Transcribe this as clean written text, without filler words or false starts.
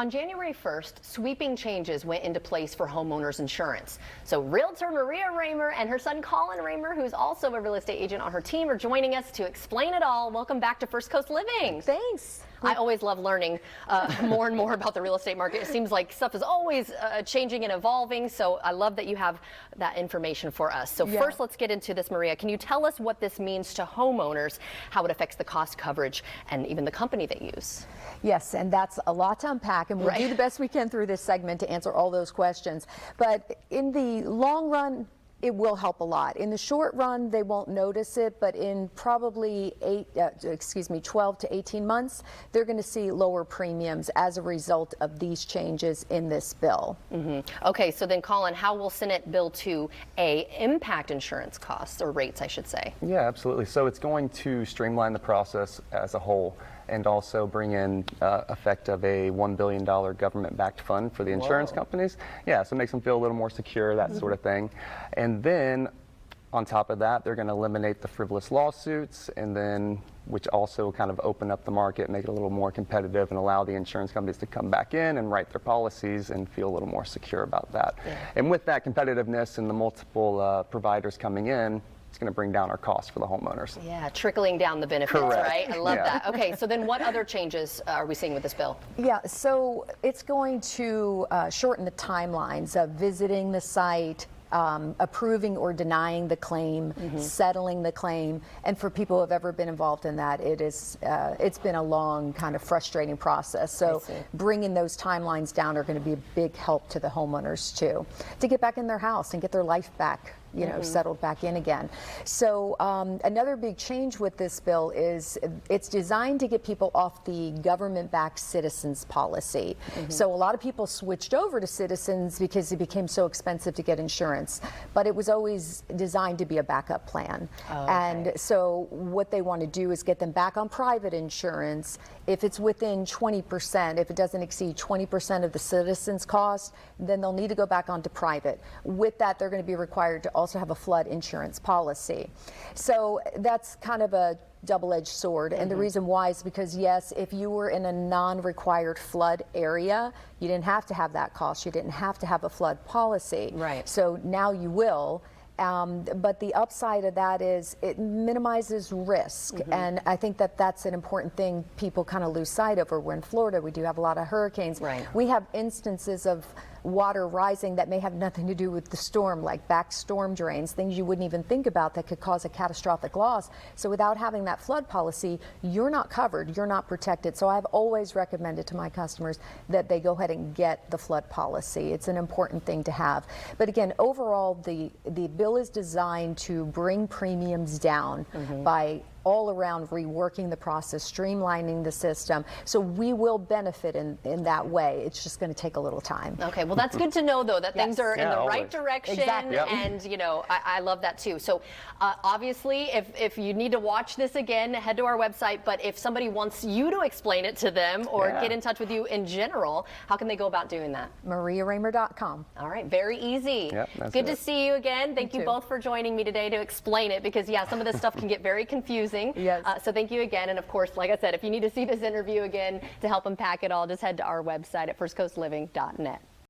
On January 1st, sweeping changes went into place for homeowners insurance. So Realtor Maria Raymer and her son Colin Raymer, who's also a real estate agent on her team, are joining us to explain it all. Welcome back to First Coast Living. Thanks. I always love learning more and more about the real estate market. It seems like stuff is always changing and evolving, so I love that you have that information for us. So first, let's get into this, Maria. Can you tell us what this means to homeowners, how it affects the cost coverage, and even the company they use? Yes, and that's a lot to unpack, and we'll do the best we can through this segment to answer all those questions. But in the long run, it will help a lot. In the short run, they won't notice it, but in probably 12 to 18 months, they're going to see lower premiums as a result of these changes in this bill. Okay, so then Colin, how will Senate Bill 2A impact insurance costs, or rates, I should say? Yeah, absolutely. So it's going to streamline the process as a whole and also bring in effect of a $1 billion government-backed fund for the insurance companies. Yeah, so it makes them feel a little more secure, that sort of thing. And then on top of that, they're going to eliminate the frivolous lawsuits, and then which also kind of open up the market, make it a little more competitive, and allow the insurance companies to come back in and write their policies and feel a little more secure about that. And with that competitiveness and the multiple providers coming in, it's going to bring down our costs for the homeowners. Yeah, trickling down the benefits, Correct. right? I love that. Okay, so then what other changes are we seeing with this bill? Yeah, so it's going to shorten the timelines of visiting the site, approving or denying the claim, settling the claim, and for people who have ever been involved in that, it's been a long, kind of frustrating process. So bringing those timelines down are going to be a big help to the homeowners too, to get back in their house and get their life back, you know, settled back in again. So another big change with this bill is it's designed to get people off the government-backed Citizens policy. So a lot of people switched over to Citizens because it became so expensive to get insurance, but it was always designed to be a backup plan. And so what they want to do is get them back on private insurance. If it's within 20%, if it doesn't exceed 20% of the Citizens cost, then they'll need to go back onto private. With that, they're going to be required to also have a flood insurance policy. So that's kind of a double-edged sword, and the reason why is because, yes, if you were in a non-required flood area, you didn't have to have that cost. You didn't have to have a flood policy. Right. So now you will. But the upside of that is it minimizes risk, and I think that that's an important thing people kind of lose sight of. We're in Florida, we do have a lot of hurricanes. We have instances of water rising that may have nothing to do with the storm, like back storm drains, things you wouldn't even think about that could cause a catastrophic loss. So without having that flood policy, you're not covered, you're not protected. So I've always recommended to my customers that they go ahead and get the flood policy. It's an important thing to have. But again, overall, the bill is designed to bring premiums down by all around reworking the process, streamlining the system. So we will benefit in that way. It's just going to take a little time. Okay, well, that's good to know, though, that things are in the right direction. And, you know, I love that, too. So, obviously, if you need to watch this again, head to our website. But if somebody wants you to explain it to them or get in touch with you in general, how can they go about doing that? MariaRaymer.com. All right, very easy. Good to see you again. Thank you both for joining me today to explain it, because, yeah, some of this stuff can get very confusing. So thank you again. And, of course, like I said, if you need to see this interview again to help unpack it all, just head to our website at firstcoastliving.net.